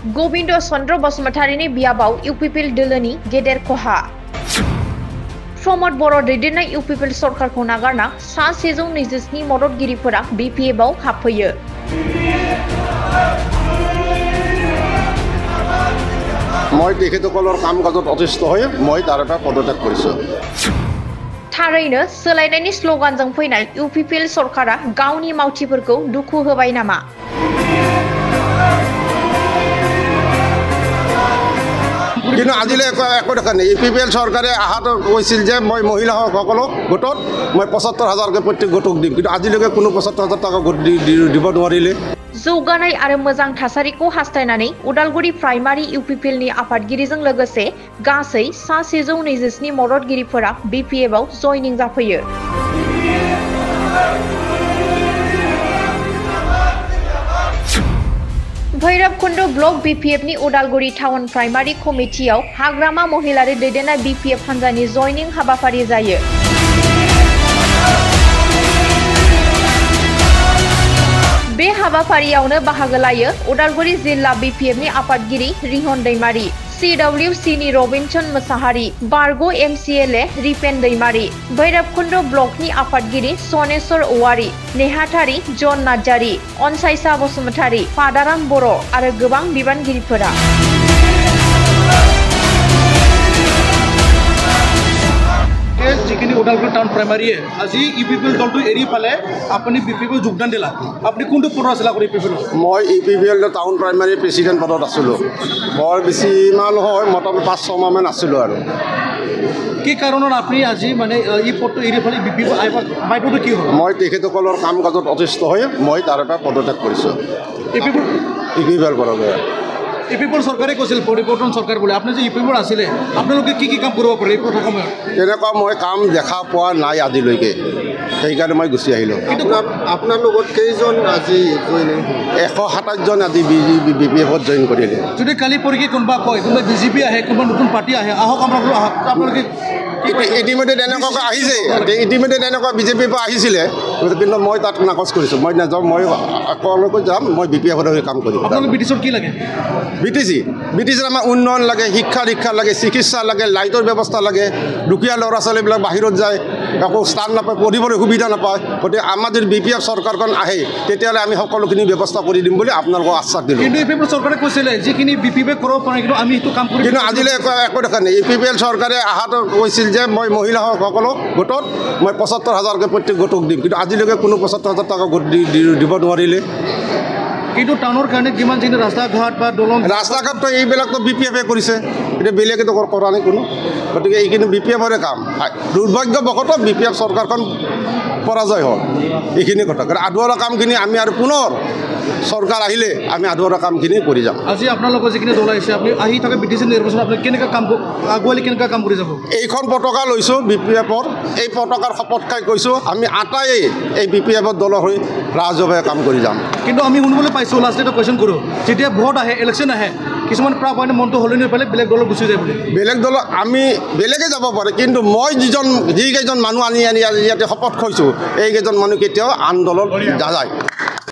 गोविंद चंद्र बसुमतारीनि बियाबाव इउपिपिएल दोलोनि गेदेर खहा प्रमद बर' दैदेननाय इउपिपिएल सरकारखौ नागारना सा 127 मददगिरिफोरा बिपिएफआव हाबफैयो। মই তেখেতসকলৰ কাম কাজত অতিষ্ঠ হৈ মই তাৰ পৰা পদত্যাগ কৰিছো। थारैनो सोलायनायनि स्लोगानजों फैनाय इउपिपिएल सरकारा गावनि मावथिफोरखौ दुखु होबाय नामा? কিন্তু আজিলৈ একো দেখা নাই। ইউপিপিএল চৰকাৰে আহাত কৈছিল যে মই মহিলাসকলক গোটত মই ৭৫,০০০কে প্ৰত্যেক গোটক দিম, কিন্তু আজিলৈকে কোনো ৭৫,০০০ টকা গোট দিব নোৱাৰিলে। जौगानाय आरो मोजां थासारिखौ हास्थायनानै उदालगुरि प्राइमारि इउपिपिएलनि आफादगिरिजों लोगोसे गासै सा 127 मददगिरिफोरा बिपिएफआव जयनिं जाफैयो। भैरबकुंड ब्लक बिपिएफनि उदालगुरि टाउन प्राइमारि कमिटियाव हाग्रामा महिलारि दैदेननाय बिपिएफ हान्जानि जयनिं हाबाफारि जायो। बे हाबाफारियावनो बाहागो लायो उदालगुरि जिल्ला बिपिएफनि आफादगिरि रिहन दैमारी, सिडब्लिउसिनि रबिनसन मोसाहारि, बारग' एमसिएलए रिपेन दैमारी, भैरबकुंड ब्लकनि आफादगिरि सनेश्वर औवारी, नेहाथारि जन नार्जारी, अनसायसा बसुमतारी, पादाराम बर' आरो गोबां बिबानगिरिफोरा। যিখিনি ওদালগুৰি টাউন প্ৰাইমাৰীয়ে আজি ইউপিপিএল দলটো এৰি পালে আপুনি বিপিএফত যোগদান দিলা, আপুনি কোনটো পদত আছিলা কৰি ইউপিপিএলত? মই ইউপিপিএল টাউন প্ৰাইমাৰী প্ৰেচিডেণ্ট পদত আছিলোঁ। বৰ বেছি ইমান নহয়, মোটামুটি ৫-৬ মাহমান আছিলোঁ। আৰু কি কাৰণত আপুনি আজি মানে এই পদটো এৰি পালে বিপিএফ বাইকটো কি হ'ল? মই তেখেতসকলৰ কাম কাজত অতিষ্ঠ হৈ মই তাৰ পৰা পদত্যাগ কৰিছোঁ। ইউপিপিএল পৰা ইউপিপিএল চৰকাৰে কৈছিল পৰিৱৰ্তন চৰকাৰ বুলি, আপুনি যে ইউপিপিএল আছিলে আপোনালোকে কি কি কাম কৰিব পাৰে এই প্ৰথম সময়ত? তেনেকুৱা মই কাম দেখা পোৱা নাই আজিলৈকে, সেইকাৰণে মই গুচি আহিলোঁ। আপোনাৰ লগত কেইজন আজি জইনিং? ১২৭জন আজি বিপিএফত জইন কৰিলে। যদি কালি পৰহি কোনোবা কয় কোনোবা বিজেপি আহে, কোনোবা নতুন পাৰ্টি আহে, আহক আপোনালোকে ইতিমধ্যে তেনেকুৱাকৈ আহিছে, ইতিমধ্যে তেনেকুৱা বিজেপিৰ পৰা আহিছিলে, কিন্তু মই তাত নাকচ কৰিছোঁ। মই নাযাওঁ, মই অকলকৈ যাম, মই বিপিএফত কাম কৰিম। আপোনালোক ব্ৰিটিছৰ কি লাগে? ব্ৰিটিছৰ আমাৰ উন্নয়ন লাগে, শিক্ষা লাগে, চিকিৎসা লাগে, লাইটৰ ব্যৱস্থা লাগে। দুখীয়া ল'ৰা ছোৱালীবিলাক বাহিৰত যায়, একো স্থান নাপায়, পঢ়িবলৈ সুবিধা নাপায়। গতিকে আমাৰ যদি বিপিএফ চৰকাৰখন আহে তেতিয়াহ'লে আমি সকলোখিনি ব্যৱস্থা কৰি দিম বুলি আপোনালোকক আশ্বাস দিলোঁ। কিন্তু ইউপিপিএল চৰকাৰে কৈছিলে যিখিনি বিপিএফে কৰিব পাৰে, কিন্তু আমি সেইটো কাম কৰিম। কিন্তু আজিলৈ একো দেখা নাই। ইউপিপিএল চৰকাৰে আহাত কৈছিল যে মই মহিলাসকলক গোটত মই ৭৫,০০০কে প্ৰত্যেক গোটক দিম, কিন্তু আজিলৈকে কোনো ৭৫,০০০ টকা গোট দিব নোৱাৰিলে। কিন্তু টাউনৰ কাৰণে যিমান যিখিনি ৰাস্তা ঘাট বা দলং, ৰাস্তা ঘাটটো এইবিলাকতো বিপিএফে কৰিছে, এতিয়া বেলেগেতো কৰা নাই কোনো। গতিকে এইখিনি বিপিএফৰে কাম। দুৰ্ভাগ্যবশতঃ বিপিএফ চৰকাৰখন পৰাজয় হ'ল, এইখিনি কথা। কাৰণ আধৰুৱা কামখিনি আমি আৰু পুনৰ চৰকাৰ আহিলে আমি আধৰুৱা কামখিনি কৰি যাম। আজি আপোনালোকৰ যিখিনি দল আহিছে, আপুনি আহি থকা বিটিচি নিৰ্বাচনত আপুনি কেনেকৈ কাম আগুৱালি কেনেকৈ কাম কৰি যাব? এইখন পতাকা লৈছোঁ বিপিএফৰ, এই পতাকাৰ শপত খাই কৈছোঁ আমি আটাইয়ে এই বিপিএফৰ দলৰ হৈ ৰাজহুৱাভাৱে কাম কৰি যাম। কিন্তু আমি শুনিবলৈ পাইছোঁ, লাষ্ট এটা কুৱেশ্যন কৰোঁ, যেতিয়া ভোট আহে, ইলেকশ্যন আহে, কিছুমান প্ৰায় মনটো সলনি পালে বেলেগ দলত গুচি যায় বুলি। বেলেগ দলত আমি বেলেগে যাব পাৰে, কিন্তু মই যিকেইজন মানুহ আনি ইয়াতে শপত খাইছোঁ, এইকেইজন মানুহ কেতিয়াও আন দলত নাযায়।